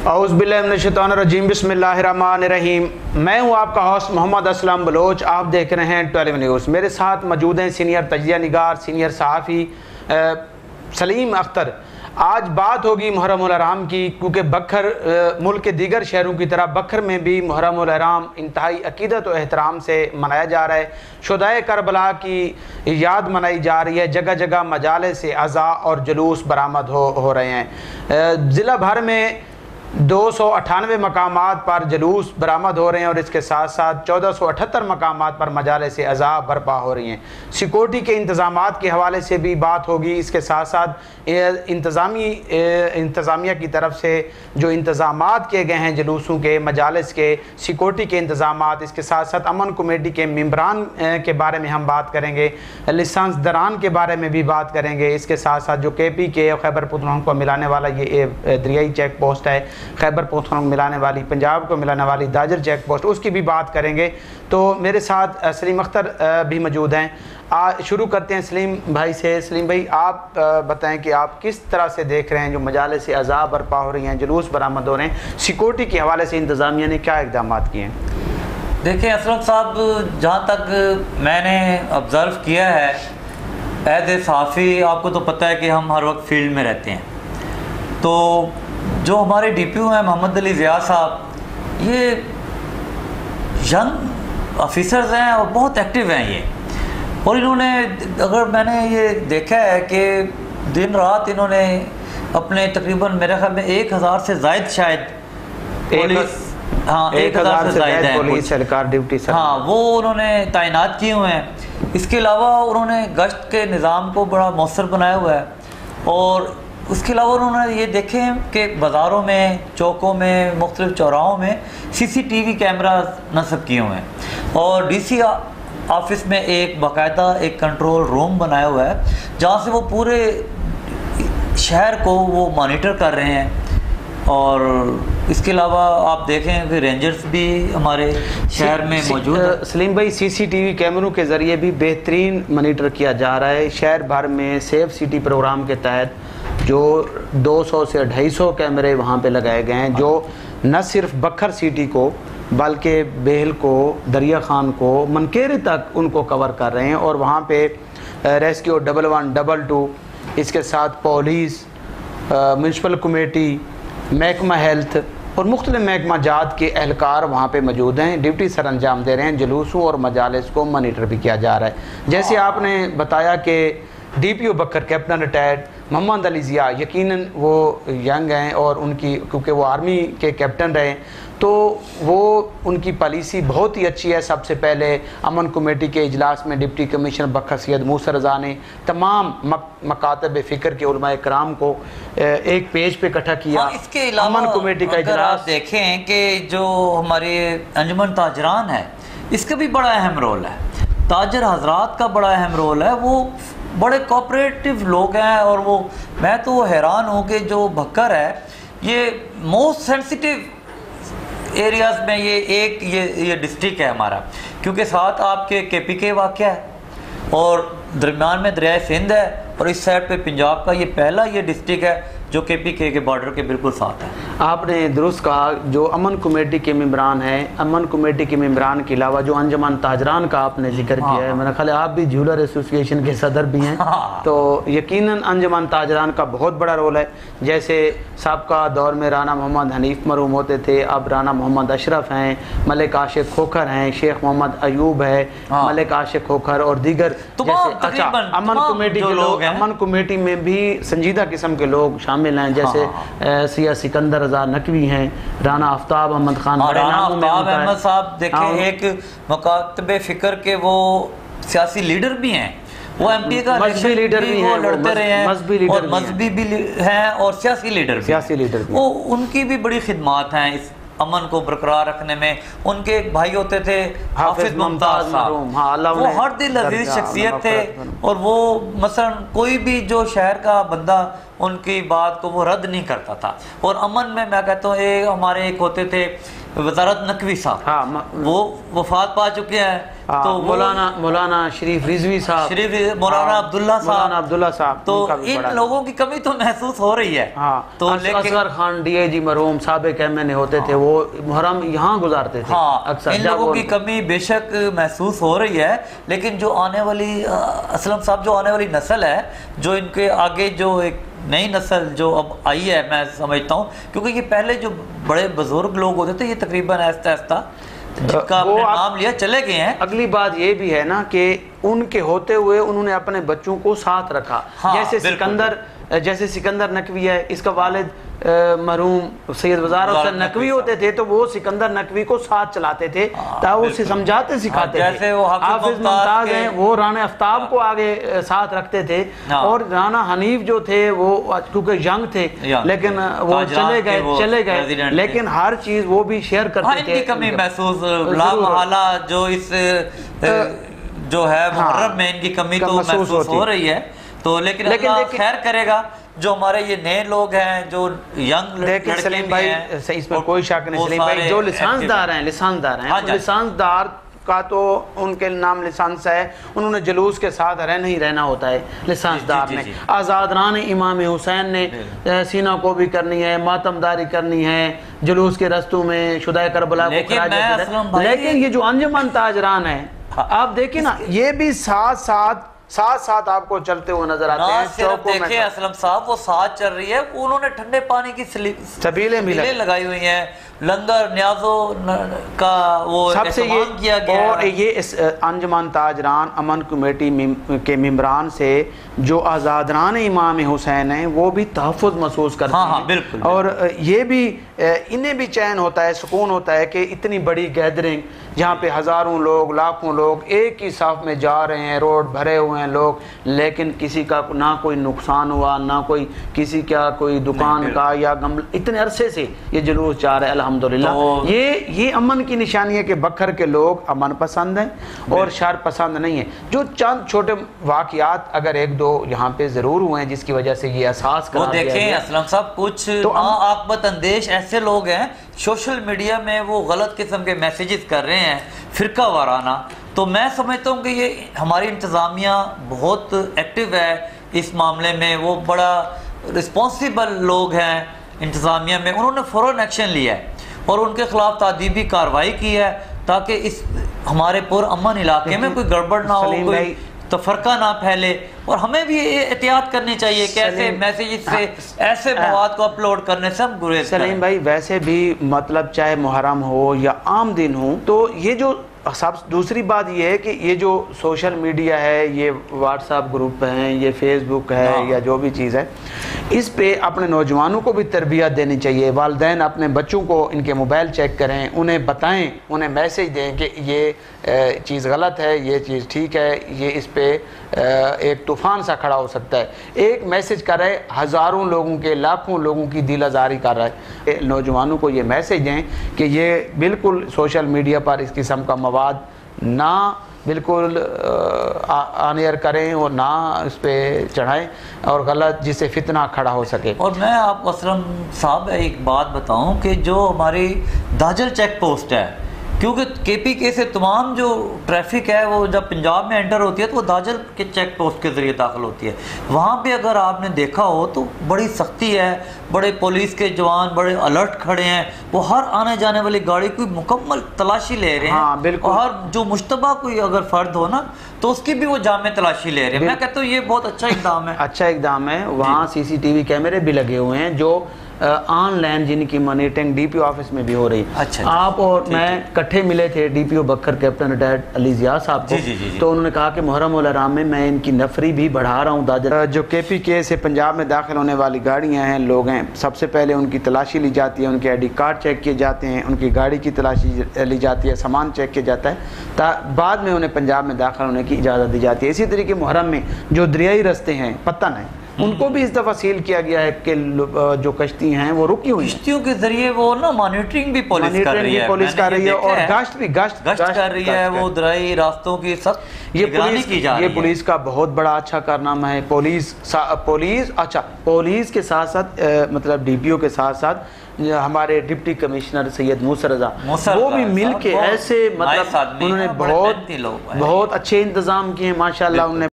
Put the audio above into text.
اعوذ باللہ من الشیطان الرجیم، بسم اللہ الرحمن الرحیم۔ میں ہوں آپ کا ہوسٹ محمد اسلم بلوچ، آپ دیکھ رہے ہیں 12 نیوز۔ میرے ساتھ موجود ہیں سینئر تجزیہ نگار، سینئر صحافی سلیم اختر۔ آج بات ہوگی محرم الحرام کی، کیونکہ بکھر ملک کے دیگر شہروں کی طرح بکھر میں بھی محرم الحرام انتہائی عقیدت و احترام سے منایا جا رہا ہے۔ شہدائے کربلا کی یاد منائی جا رہی ہے، جگہ جگہ مجالس عزا اور جلوس برآمد ہو رہے ہیں۔ ضلع بھر میں 298 مقامات پر جلوس برآمد ہو رہے ہیں اور اس کے ساتھ ساتھ 1478 مقامات پر مجالس عزا برپا ہو رہی ہیں۔ سیکورٹی کے انتظامات کے حوالے سے بھی بات ہوگی، اس کے ساتھ ساتھ انتظامیہ کی طرف سے جو انتظامات کیے گئے ہیں جلوسوں کے، مجالس کے، سیکورٹی کے انتظامات، اس کے ساتھ ساتھ امن کمیٹی کے ممبران کے بارے میں ہم بات کریں گے، لسانس دران کے بارے میں بھی بات کریں گے، اس کے ساتھ ساتھ جو کے پی کے خیبر پختونخوا کو ملانے والا یہ دریائی چیک پوسٹ ہے، خیبر پختونخوا ملانے والی، پنجاب کو ملانے والی داجر چیک پوسٹ، اس کی بھی بات کریں گے۔ تو میرے ساتھ سلیم اختر بھی موجود ہیں۔ شروع کرتے ہیں سلیم بھائی سے۔ سلیم بھائی، آپ بتائیں کہ آپ کس طرح سے دیکھ رہے ہیں جو مجالس عزا برپا ہو رہی ہیں، جلوس برآمد ہو رہے ہیں، سیکورٹی کے حوالے سے انتظامیہ نے کیا اقدامات کیے ہیں؟ دیکھیں اسلم صاحب، جہاں تک میں نے آبزرو کیا ہے ایز اے صحافی، آپ کو تو پتہ ہے کہ ہم ہر وقت فیلڈ میں رہتے ہیں، تو جو ہمارے ڈی پی او ہیں محمد علی ضیاء صاحب، یہ ینگ آفیسرز ہیں اور بہت ایکٹیو ہیں یہ، اور انہوں نے، اگر میں نے یہ دیکھا ہے کہ دن رات انہوں نے اپنے تقریباً میرے خیال میں 1000 سے زائد شاید پولیس، 1000 سے زائد ہیں پولیس اہلکار ڈیوٹی سر، وہ انہوں نے تعینات کیے ہوئے ہیں۔ اس کے علاوہ انہوں نے گشت کے نظام کو بڑا مؤثر بنایا ہوا ہے، اور اس کے علاوہ انہوں نے یہ دیکھیں کہ بازاروں میں، چوکوں میں، مختلف چوراہوں میں سی سی ٹی وی کیمرہ نصب کیے ہوئے ہیں، اور ڈی سی آفس میں ایک باقاعدہ ایک کنٹرول روم بنایا ہوا ہے جہاں سے وہ پورے شہر کو وہ مانیٹر کر رہے ہیں۔ اور اس کے علاوہ آپ دیکھیں کہ رینجرز بھی ہمارے شہر میں موجود ہیں۔ سلیم بھائی، سی سی ٹی وی کیمروں کے ذریعے بھی بہترین مانیٹر کیا جا رہا ہے۔ شہر بھر میں سیف سٹی پروگرام کے تحت جو 200 سے 250 کیمرے وہاں پہ لگائے گئے ہیں، جو نہ صرف بکھر سٹی کو بلکہ بیل کو، دریا خان کو، منکیرے تک ان کو کور کر رہے ہیں، اور وہاں پہ ریسکیو 1122، اس کے ساتھ پولیس، میونسپل کمیٹی، محکمہ ہیلتھ اور مختلف محکمہ جات کے اہلکار وہاں پہ موجود ہیں، ڈیوٹی سر انجام دے رہے ہیں۔ جلوسوں اور مجالس کو مانیٹر بھی کیا جا رہا ہے۔ جیسے آپ نے بتایا کہ ڈی پی او بکھر کیپٹن ریٹائرڈ محمد علی ضیاء، یقیناً وہ ینگ ہیں، اور ان کی کیونکہ وہ آرمی کے کیپٹن رہے، تو وہ ان کی پالیسی بہت ہی اچھی ہے۔ سب سے پہلے امن کمیٹی کے اجلاس میں ڈپٹی کمشنر بکھر سید موسیٰ رضا نے تمام مکاتب فکر کے علماء کرام کو ایک پیج پہ اکٹھا کیا۔ اس کے علاوہ امن کمیٹی کا اگر اجلاس آپ دیکھیں کہ جو ہمارے انجمن تاجران ہے، اس کا بھی بڑا اہم رول ہے، تاجر حضرات کا بڑا اہم رول ہے، وہ بڑے کوآپریٹو لوگ ہیں، اور وہ میں تو حیران ہوں کہ جو بکھر ہے یہ موسٹ سینسیٹیو ایریاز میں یہ ڈسٹرکٹ ہے ہمارا، کیونکہ ساتھ آپ کے پی کے واقع ہے، اور درمیان میں دریائے سندھ ہے، اور اس سائڈ پہ پنجاب کا یہ پہلا یہ ڈسٹرکٹ ہے جو کے پی کے بارڈر کے بالکل ساتھ ہے۔ آپ نے درست کہا، جو امن کمیٹی کے ممبران ہیں، امن کمیٹی کے ممبران کے علاوہ جو انجمن تاجران کا آپ نے ذکر کیا ہے، میرا خیال ہے آپ بھی جھولر ایسوسی ایشن کے صدر بھی ہیں، تو یقیناً انجمن تاجران کا بہت بڑا رول ہے۔ جیسے سابقہ دور میں رانا محمد حنیف مرحوم ہوتے تھے، اب رانا محمد اشرف ہیں، ملک عاشق کھوکھر ہیں، شیخ محمد ایوب ہے، ملک عاشق کھوکھر اور دیگر جیسے امن کمیٹی کے لوگ، امن کمیٹی میں بھی سنجیدہ قسم کے لوگ شامل ہیں، جیسے سیاہ سکندر رضا نقوی ہیں، رانا آفتاب احمد خان، رانا آفتاب احمد صاحب دیکھیں ایک مکاتب فکر کے وہ سیاسی لیڈر بھی ہیں، وہ ایم پی کا مذہبی لیڈر بھی ہیں، لڑتے رہے ہیں، اور مذہبی بھی ہیں اور سیاسی لیڈر بھی، وہ ان کی بھی بڑی خدمات ہیں اس امن کو برقرار رکھنے میں۔ ان کے ایک بھائی ہوتے تھے حافظ ممتاز صاحب، وہ ہر دل عزیز شخصیت تھے، اور وہ مثلا کوئی بھی جو شہر کا بندہ ان کی بات کو وہ رد نہیں کرتا تھا۔ اور امن میں کہتا ہوں ہمارے ایک ہوتے تھے وزارت نقوی صاحب، ہاں وہ وفات پا چکے ہیں. تو مولانا شریف رضوی صاحب، شریف مولانا عبداللہ صاحب، مولانا عبداللہ صاحب، تو ان لوگوں کی کمی تو محسوس ہو رہی ہے. ہاں تو اصغر خان ڈی اے جی مرحوم سابق ایم این اے ہوتے تھے، وہ محرم یہاں گزارتے تھے. ہاں اکثر ان لوگوں کی کمی بے شک محسوس ہو رہی ہے، لیکن جو آنے والی اسلم صاحب جو آنے والی نسل ہے، جو ان کے آگے جو ایک نئی نسل جو اب آئی ہے، میں سمجھتا ہوں کیونکہ یہ پہلے جو بڑے بزرگ لوگ ہوتے تھے، یہ تقریباً آہستہ آہستہ جن کا آپ نے نام لیا چلے گئے ہیں. اگلی بات یہ بھی ہے نا کہ ان کے ہوتے ہوئے انہوں نے اپنے بچوں کو ساتھ رکھا. جیسے سکندر نقوی ہے، اس کا والد مرحوم سید وزار حسین نقوی ہوتے تھے، تو وہ سکندر نقوی کو ساتھ چلاتے تھے تاکہ اسے سمجھاتے سکھاتے تھے. جیسے وہ حافظ ممتاز ہیں، وہ رانا آفتاب کو آگے ساتھ رکھتے تھے، اور رانا حنیف جو تھے وہ کیونکہ ینگ تھے لیکن وہ چلے گئے لیکن ہر چیز وہ بھی شیئر کرتے تھے. ان کی کمی محسوس لا محالہ جو اس جو ہے محرم میں ان کی کمی تو محسوس ہو رہی ہے. تو لیکن اللہ خیر کرے گا، جو ہمارے یہ نئے لوگ ہیں، جو ینگ دیکھیں سلیم بھائی، اس میں کوئی شک نہیں، سلیم بھائی جو لسانسدار ہیں لسانسدار کا تو ان کے نام لسانس ہے، انہوں نے جلوس کے ساتھ نہیں رہنا ہوتا ہے. لسانسدار نے آزادران امام حسین نے سینہ کو بھی کرنی ہے، ماتمداری کرنی ہے، جلوس کے رستوں میں شہدائے کربلا کو خراج عقیدت. لیکن یہ جو انجمن تاجران ہیں، آپ دیکھیں نا، یہ بھی ساتھ آپ کو چلتے ہوئے نظر آتے ہیں. صرف دیکھیں اسلم صاحب وہ ساتھ چل رہی ہے، انہوں نے ٹھنڈے پانی کی سبیلیں بھی لگائی ہوئی ہیں، لنگر نیازوں کا وہ اہتمام کیا گیا. اور یہ اس انجمن تاجران امن کمیٹی کے ممبران سے جو آزادران امام حسین ہیں وہ بھی تحفظ محسوس کرتے ہیں. بالکل. اور یہ بھی انہیں بھی چین ہوتا ہے، سکون ہوتا ہے کہ اتنی بڑی گیدرنگ جہاں پہ ہزاروں لوگ، لاکھوں لوگ ایک ہی صف میں جا رہے ہیں، روڈ بھرے ہوئے ہیں لوگ، لیکن کسی کا نہ کوئی نقصان ہوا، نہ کوئی کسی کا کوئی دکان کا یا اتنے عرصے سے یہ جلوس جا رہا ہے الحمدللہ. یہ امن کی نشانی ہے کہ بکھر کے لوگ امن پسند ہیں اور شر پسند نہیں ہیں. جو چند چھوٹے واقعات اگر ایک دو یہاں پہ ضرور ہوئے ہیں جس کی وجہ سے یہ احساس کرا دیا گیا. دیکھیں اسلم صاحب کچھ عاقبت اندیش ایسے لوگ ہیں سوشل میڈیا میں وہ غلط قسم کے میسیجز کر رہے ہیں فرقہ وارانہ. تو میں سمجھتا ہوں کہ یہ ہماری انتظامیہ بہت ایکٹیو ہے اس معاملے میں، وہ بڑا رسپانسیبل لوگ ہیں انتظامیہ میں، انہوں نے فوراً ایکشن لیا ہے اور ان کے خلاف تعدیبی کارروائی کی ہے تاکہ اس ہمارے پرامن علاقے میں کوئی گڑبڑ نہ ہو، کوئی تفرقہ نہ پھیلے. اور ہمیں بھی احتیاط کرنی چاہیے کہ ایسے میسیجز سے، ایسے مواد کو اپلوڈ کرنے سے ہم گریز کریں. سلیم بھائی ویسے بھی مطلب چاہے محرم ہو یا عام دن ہو، تو یہ جو دوسری بات یہ ہے کہ یہ جو سوشل میڈیا ہے، یہ واٹس ایپ گروپ ہیں، یہ فیس بک ہے یا جو بھی چیز ہے، اس پہ اپنے نوجوانوں کو بھی تربیت دینی چاہیے. والدین اپنے بچوں کو ان کے موبائل چیک کریں، انہیں بتائیں، انہیں میسیج دیں کہ یہ چیز غلط ہے، یہ چیز ٹھیک ہے، یہ اس پہ ایک طوفان سا کھڑا ہو سکتا ہے. ایک میسیج کر رہے ہزاروں لوگوں کے، لاکھوں لوگوں کی دل آزاری کر رہا ہے. نوجوانوں کو یہ میسیج دیں کہ یہ بالکل سوشل میڈیا پر اس قسم کا مواد نہ بالکل آن ایئر کریں اور نہ اس پہ چڑھائیں اور غلط جس سے فتنہ کھڑا ہو سکے. اور میں آپ کو اسلم صاحب ایک بات بتاؤں کہ جو ہماری داجل چیک پوسٹ ہے، کیونکہ کے پی کے سے تمام جو ٹریفک ہے وہ جب پنجاب میں انٹر ہوتی ہے تو وہ داجل کے چیک پوسٹ کے ذریعے داخل ہوتی ہے. وہاں پہ اگر آپ نے دیکھا ہو تو بڑی سختی ہے، بڑے پولیس کے جوان بڑے الرٹ کھڑے ہیں، وہ ہر آنے جانے والی گاڑی کی مکمل تلاشی لے رہے ہیں. اور جو مشتبہ کوئی اگر فرد ہو نا تو اس کی بھی وہ جامع تلاشی لے رہے ہیں. میں کہتا ہوں یہ بہت اچھا اقدام ہے. اچھا اقدام ہے. وہاں سی سی ٹی وی کیمرے بھی لگے ہوئے ہیں جو آن لائن جن کی monitoring D P O office میں بھی ہو رہی. آپ اور میں کٹھے ملے تھے ڈی پی او بکھر کیپٹن ریٹائرڈ علی ضیاء صاحب کو، تو انہوں نے کہا کہ محرم الحرام میں ان کی نفری بھی بڑھا رہا ہوں. داجل جو کے پی کے سے پنجاب میں داخل ہونے والی گاڑیاں ہیں، لوگ ہیں، سب سے پہلے ان کی تلاشی لی جاتی ہے، ان کے آئی ڈی کارڈ چیک کیے جاتے ہیں، ان کی گاڑی کی تلاشی لی جاتی ہے، سامان چیک کیا جاتا ہے، بعد میں انہیں پنجاب میں داخل ہونے کی اجازت دی جاتی ہے. اسی طریقے محرم میں جو دریائی رستے ہیں، پتن ہے، ان کو بھی اس دفعہ سیل کیا گیا ہے کہ جو کشتی ہیں وہ رکی ہوئی ہیں. کشتیوں کے ذریعے وہ نا مانیٹرنگ بھی پولیس کر رہی ہے اور گشت بھی گشت کر رہی ہے. وہ درائی راستوں کی سخت نگرانی کی جا رہی ہے. یہ پولیس کا بہت بڑا اچھا کارنامہ ہے. پولیس کے ساتھ ساتھ مطلب ڈی پی او کے ساتھ ساتھ ہمارے ڈپٹی کمشنر سید موسیٰ رضا وہ بھی مل کے ایسے مطلب انہوں نے بہت اچھے انتظام کیے ہیں ماشاءاللہ. انہوں نے